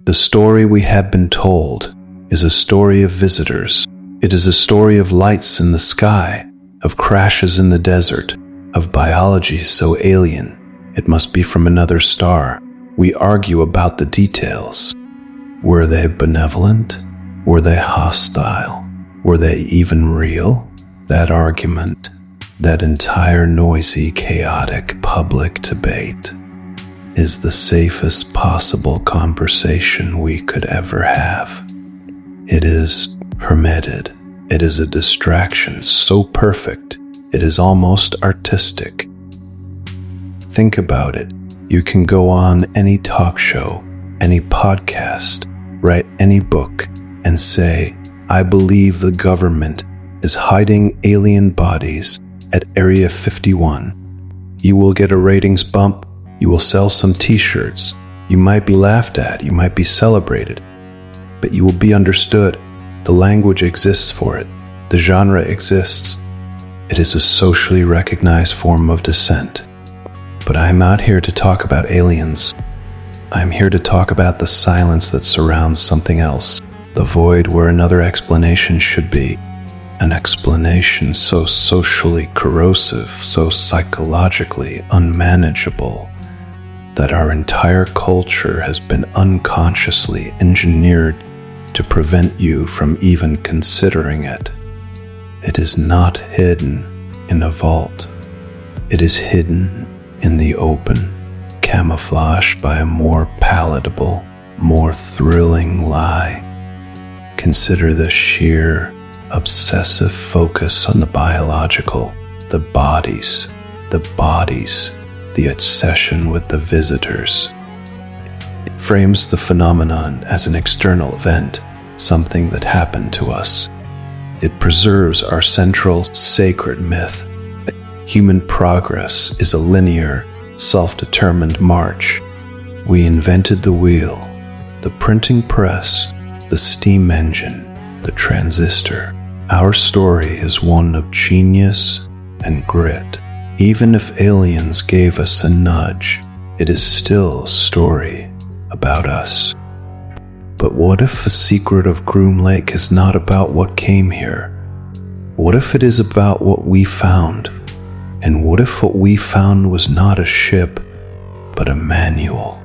The story we have been told is a story of visitors. It is a story of lights in the sky, of crashes in the desert, of biology so alien it must be from another star. We argue about the details. Were they benevolent? Were they hostile? Were they even real? That argument, that entire noisy, chaotic public debate, is the safest possible conversation we could ever have. It is permitted. It is a distraction so perfect, it is almost artistic. Think about it. You can go on any talk show, any podcast, write any book, and say, I believe the government is hiding alien bodies at Area 51. You will get a ratings bump. You will sell some t-shirts. You might be laughed at. You might be celebrated. But you will be understood. The language exists for it. The genre exists. It is a socially recognized form of dissent. But I'm not here to talk about aliens. I'm here to talk about the silence that surrounds something else, the void where another explanation should be. An explanation so socially corrosive, so psychologically unmanageable, that our entire culture has been unconsciously engineered to prevent you from even considering it. It is not hidden in a vault. It is hidden in the open, camouflaged by a more palatable, more thrilling lie. Consider the sheer, obsessive focus on the biological, the bodies, the obsession with the visitors. It frames the phenomenon as an external event, something that happened to us. It preserves our central sacred myth that human progress is a linear, self-determined march. We invented the wheel, the printing press, the steam engine, the transistor. Our story is one of genius and grit. Even if aliens gave us a nudge, it is still a story about us. But what if the secret of Groom Lake is not about what came here? What if it is about what we found? And what if what we found was not a ship, but a manual?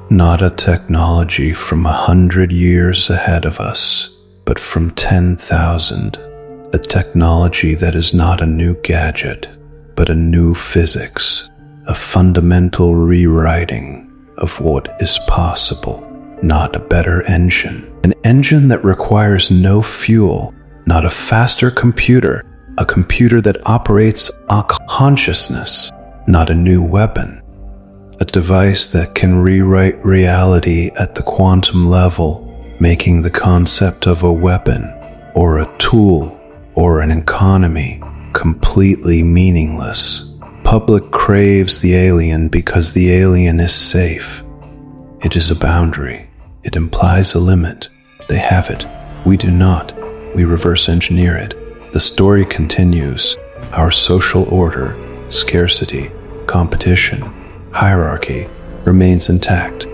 Not a technology from 100 years ahead of us, but from 10,000. A technology that is not a new gadget, but a new physics, a fundamental rewriting of what is possible. Not a better engine. An engine that requires no fuel, not a faster computer, a computer that operates a consciousness, not a new weapon. A device that can rewrite reality at the quantum level, making the concept of a weapon, or a tool, or an economy completely meaningless. Public craves the alien because the alien is safe. It is a boundary. It implies a limit. They have it. We do not. We reverse engineer it. The story continues. Our social order, scarcity, competition, hierarchy remains intact.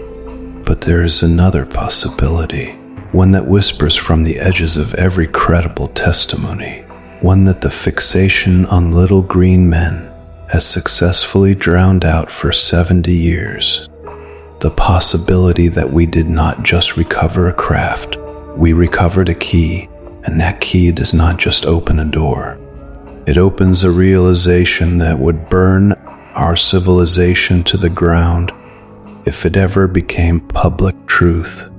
But there is another possibility, one that whispers from the edges of every credible testimony, one that the fixation on little green men has successfully drowned out for 70 years. The possibility that we did not just recover a craft, we recovered a key, and that key does not just open a door. It opens a realization that would burn our civilization to the ground if it ever became public truth.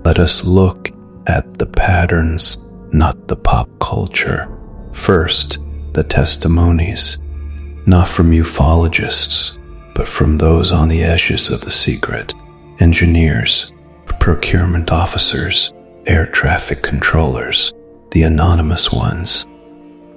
Let us look at the patterns, not the pop culture. First, the testimonies, not from ufologists, but from those on the edges of the secret. Engineers, procurement officers, air traffic controllers, the anonymous ones.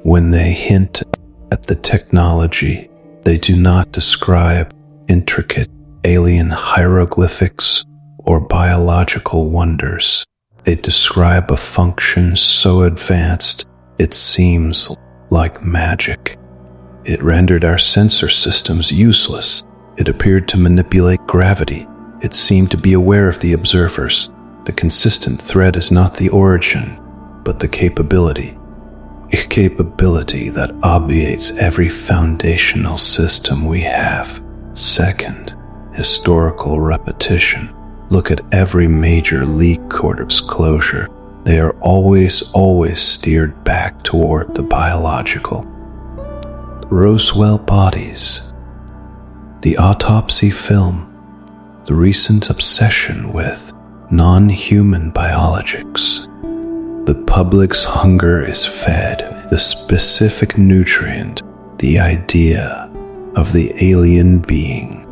When they hint at the technology, they do not describe intricate alien hieroglyphics or biological wonders. They describe a function so advanced it seems like magic. It rendered our sensor systems useless. It appeared to manipulate gravity. It seemed to be aware of the observers. The consistent thread is not the origin, but the capability. A capability that obviates every foundational system we have. Second, historical repetition. Look at every major leak or disclosure. They are always steered back toward the biological. Roswell bodies, the autopsy film, the recent obsession with non-human biologics. The public's hunger is fed the specific nutrient, the idea of the alien being.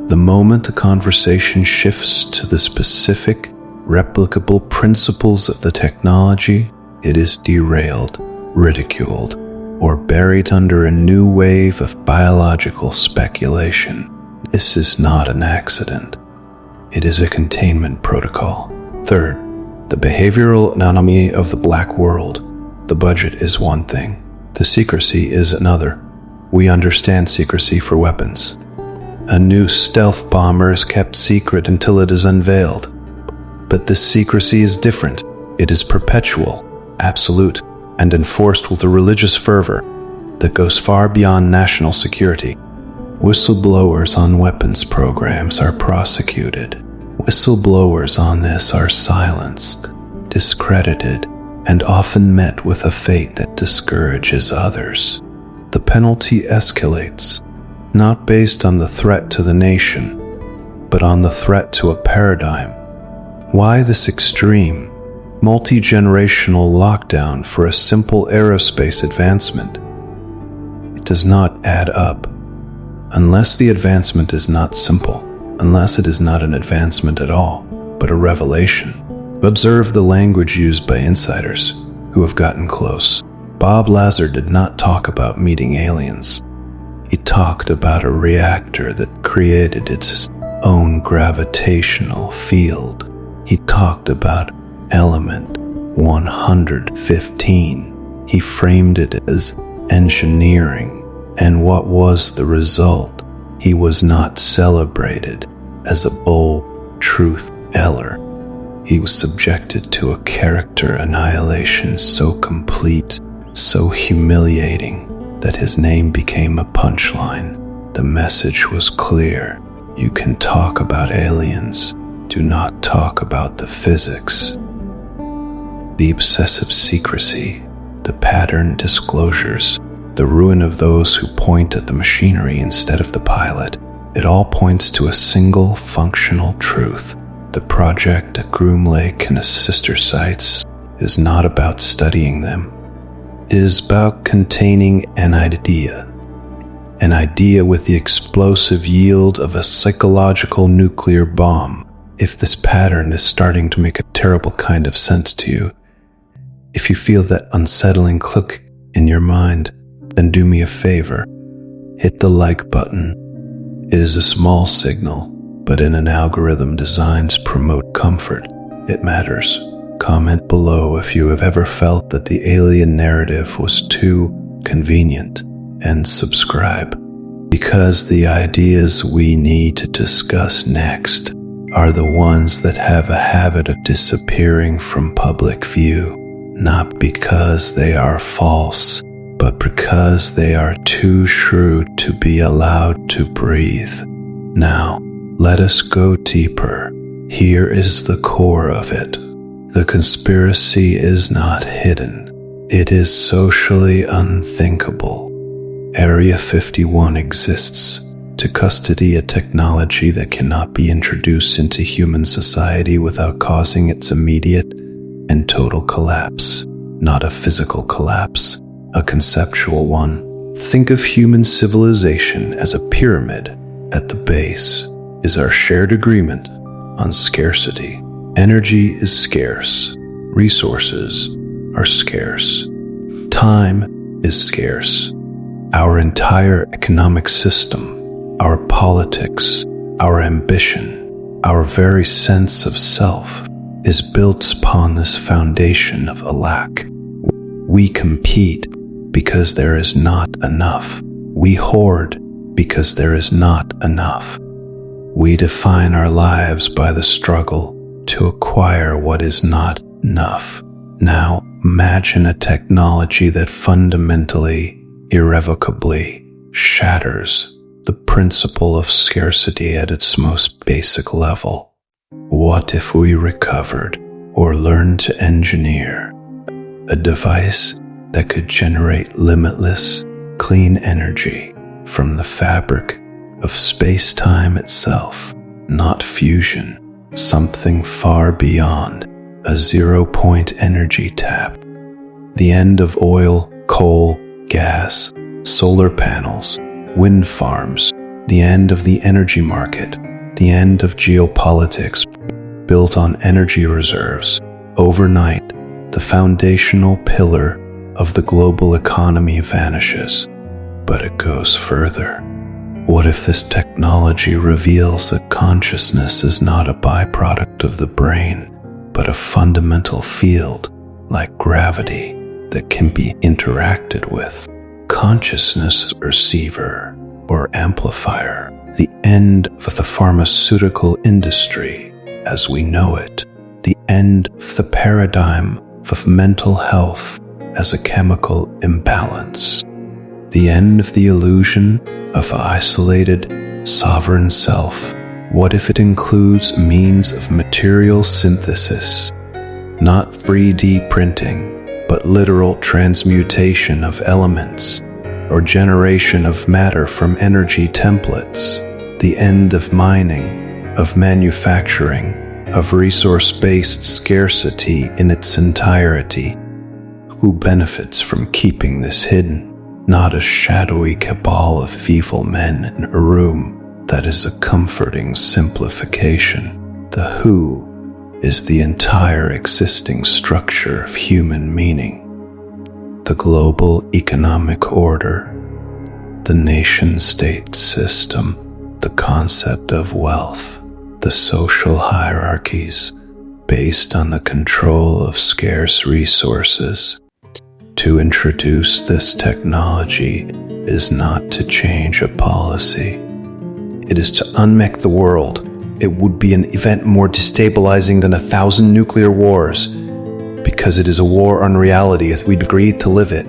The moment the conversation shifts to the specific, replicable principles of the technology, it is derailed, ridiculed, or buried under a new wave of biological speculation. This is not an accident. It is a containment protocol. Third, the behavioral anatomy of the black world. The budget is one thing. The secrecy is another. We understand secrecy for weapons. A new stealth bomber is kept secret until it is unveiled. But this secrecy is different. It is perpetual, absolute, and enforced with a religious fervor that goes far beyond national security. Whistleblowers on weapons programs are prosecuted. Whistleblowers on this are silenced, discredited, and often met with a fate that discourages others. The penalty escalates, not based on the threat to the nation, but on the threat to a paradigm. Why this extreme, multi-generational lockdown for a simple aerospace advancement? It does not add up. Unless the advancement is not simple, unless it is not an advancement at all, but a revelation. Observe the language used by insiders who have gotten close. Bob Lazar did not talk about meeting aliens. He talked about a reactor that created its own gravitational field. He talked about element 115. He framed it as engineering. And what was the result? He was not celebrated as a bold truth teller. He was subjected to a character annihilation so complete, so humiliating, that his name became a punchline. The message was clear. You can talk about aliens. Do not talk about the physics. The obsessive secrecy, the pattern disclosures, the ruin of those who point at the machinery instead of the pilot. It all points to a single functional truth. The project at Groom Lake and its sister sites is not about studying them. It is about containing an idea with the explosive yield of a psychological nuclear bomb. If this pattern is starting to make a terrible kind of sense to you, if you feel that unsettling click in your mind, then do me a favor. Hit the like button. It is a small signal, but in an algorithm designed to promote comfort, it matters. Comment below if you have ever felt that the alien narrative was too convenient, and subscribe. Because the ideas we need to discuss next are the ones that have a habit of disappearing from public view, not because they are false, but because they are too shrewd to be allowed to breathe. Now, let us go deeper. Here is the core of it. The conspiracy is not hidden. It is socially unthinkable. Area 51 exists to custody a technology that cannot be introduced into human society without causing its immediate and total collapse. Not a physical collapse, a conceptual one. Think of human civilization as a pyramid. At the base is our shared agreement on scarcity. Energy is scarce. Resources are scarce. Time is scarce. Our entire economic system, our politics, our ambition, our very sense of self is built upon this foundation of a lack. We compete because there is not enough. We hoard because there is not enough. We define our lives by the struggle to acquire what is not enough. Now, imagine a technology that fundamentally, irrevocably shatters the principle of scarcity at its most basic level. What if we recovered or learned to engineer a device that could generate limitless, clean energy from the fabric of space-time itself, not fusion, something far beyond a zero-point energy tap? The end of oil, coal, gas, solar panels, wind farms, the end of the energy market, the end of geopolitics built on energy reserves. Overnight, the foundational pillar of the global economy vanishes. But it goes further. What if this technology reveals that consciousness is not a byproduct of the brain, but a fundamental field, like gravity, that can be interacted with? Consciousness receiver or amplifier, the end of the pharmaceutical industry as we know it, the end of the paradigm of mental health as a chemical imbalance, the end of the illusion of isolated, sovereign self. What if it includes means of material synthesis, not 3D printing, but literal transmutation of elements or generation of matter from energy templates, the end of mining, of manufacturing, of resource-based scarcity in its entirety? Who benefits from keeping this hidden? Not a shadowy cabal of evil men in a room. That is a comforting simplification. The who is the entire existing structure of human meaning. The global economic order, the nation-state system, the concept of wealth, the social hierarchies based on the control of scarce resources. To introduce this technology is not to change a policy. It is to unmake the world. It would be an event more destabilizing than 1,000 nuclear wars, because it is a war on reality as we've agreed to live it.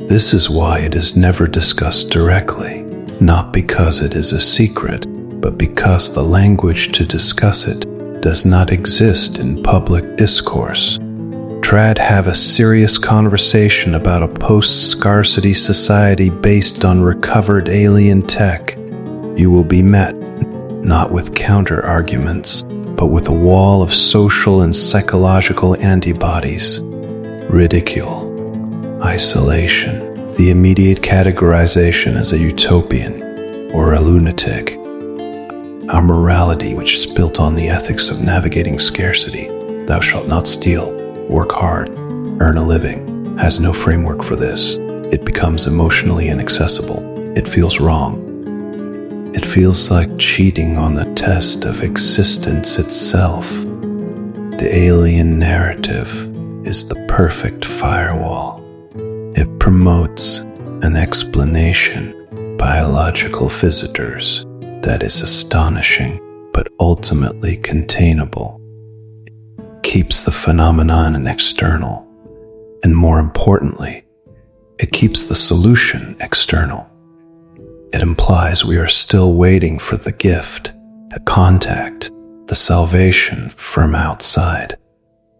This is why it is never discussed directly, not because it is a secret, but because the language to discuss it does not exist in public discourse. Try to have a serious conversation about a post-scarcity society based on recovered alien tech. You will be met not with counter-arguments, but with a wall of social and psychological antibodies. Ridicule, isolation, the immediate categorization as a utopian or a lunatic. Our morality, which is built on the ethics of navigating scarcity, thou shalt not steal, work hard, earn a living, has no framework for this. It becomes emotionally inaccessible. It feels wrong. It feels like cheating on the test of existence itself. The alien narrative is the perfect firewall. It promotes an explanation, biological visitors, that is astonishing but ultimately containable. It keeps the phenomenon external, and more importantly, it keeps the solution external. It implies we are still waiting for the gift, the contact, the salvation from outside.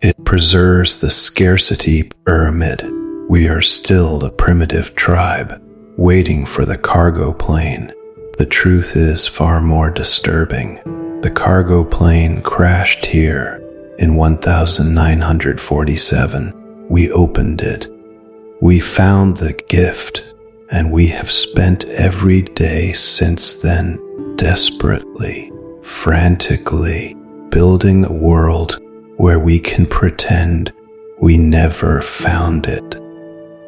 It preserves the scarcity pyramid. We are still the primitive tribe, waiting for the cargo plane. The truth is far more disturbing. The cargo plane crashed here in 1947. We opened it. We found the gift, and we have spent every day since then desperately, frantically building a world where we can pretend we never found it,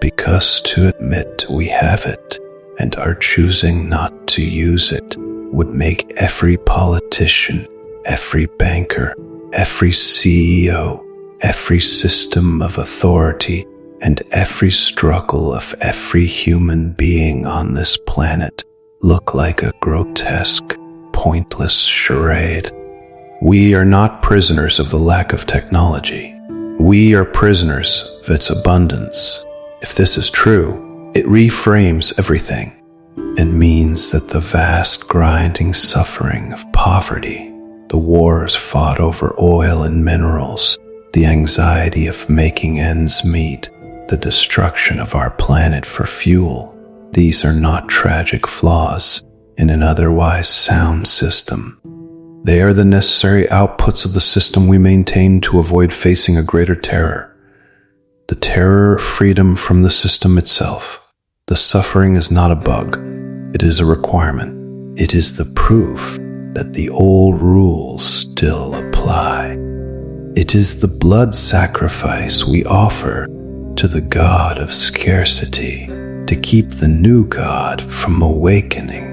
because to admit we have it and are choosing not to use it would make every politician, every banker, every CEO, every system of authority, and every struggle of every human being on this planet look like a grotesque pointless charade. We are not prisoners of the lack of technology. We are prisoners of its abundance. If this is true, it reframes everything. It means that the vast grinding suffering of poverty, the wars fought over oil and minerals, the anxiety of making ends meet, the destruction of our planet for fuel, these are not tragic flaws in an otherwise sound system. They are the necessary outputs of the system we maintain to avoid facing a greater terror. The terror of freedom from the system itself. The suffering is not a bug. It is a requirement. It is the proof that the old rules still apply. It is the blood sacrifice we offer to the god of scarcity to keep the new god from awakening.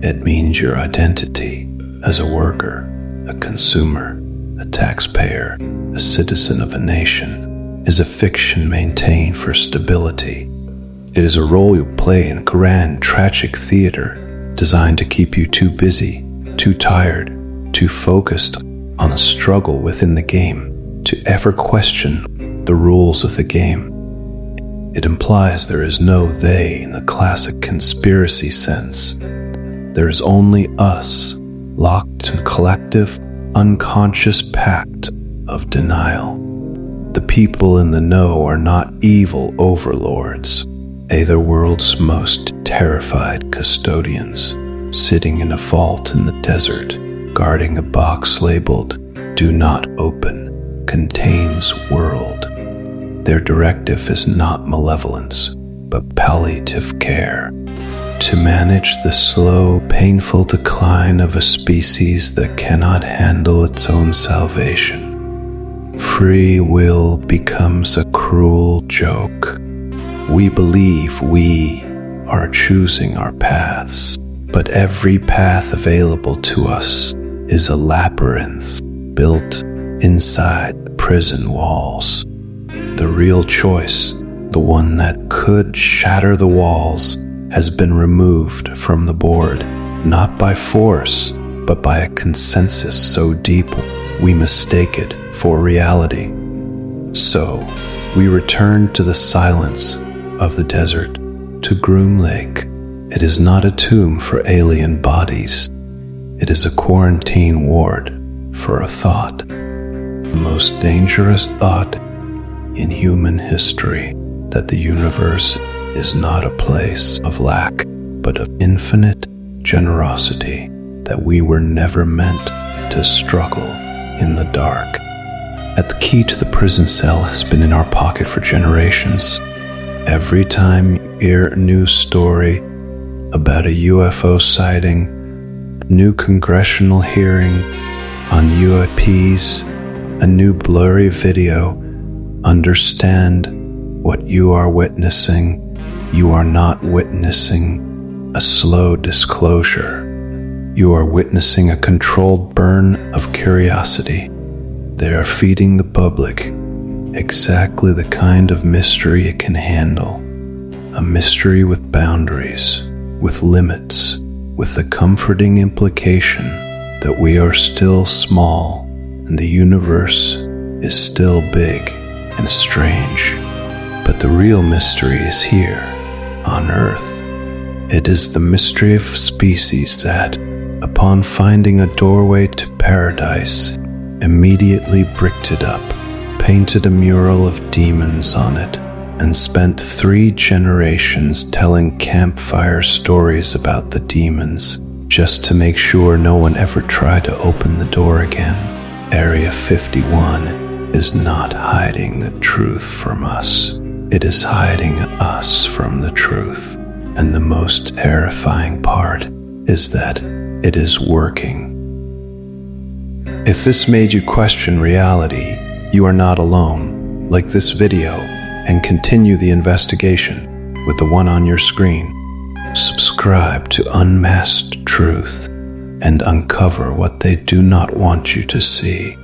It means your identity as a worker, a consumer, a taxpayer, a citizen of a nation is a fiction maintained for stability. It is a role you play in grand, tragic theater designed to keep you too busy, too tired, too focused on the struggle within the game to ever question the rules of the game. It implies there is no they in the classic conspiracy sense. There is only us, locked in collective, unconscious pact of denial. The people in the know are not evil overlords. The world's most terrified custodians, sitting in a vault in the desert, guarding a box labeled, "Do not open, contains world." Their directive is not malevolence, but palliative care, to manage the slow, painful decline of a species that cannot handle its own salvation. Free will becomes a cruel joke. We believe we are choosing our paths, but every path available to us is a labyrinth built inside the prison walls. The real choice, the one that could shatter the walls, has been removed from the board, not by force, but by a consensus so deep we mistake it for reality. So, we return to the silence of the desert, to Groom Lake. It is not a tomb for alien bodies. It is a quarantine ward for a thought. The most dangerous thought in human history, that the universe is not a place of lack, but of infinite generosity, that we were never meant to struggle in the dark. That the key to the prison cell has been in our pocket for generations. Every time you hear a news story about a UFO sighting, a new congressional hearing on UAPs, a new blurry video, understand what you are witnessing. You are not witnessing a slow disclosure. You are witnessing a controlled burn of curiosity. They are feeding the public exactly the kind of mystery it can handle. A mystery with boundaries, with limits, with the comforting implication that we are still small and the universe is still big and strange. But the real mystery is here, on Earth. It is the mystery of species that, upon finding a doorway to paradise, immediately bricked it up, painted a mural of demons on it, and spent 3 generations telling campfire stories about the demons, just to make sure no one ever tried to open the door again. Area 51 is not hiding the truth from us. It is hiding us from the truth. And the most terrifying part is that it is working. If this made you question reality, you are not alone. Like this video and continue the investigation with the one on your screen. Subscribe to Unmasked Truth and uncover what they do not want you to see.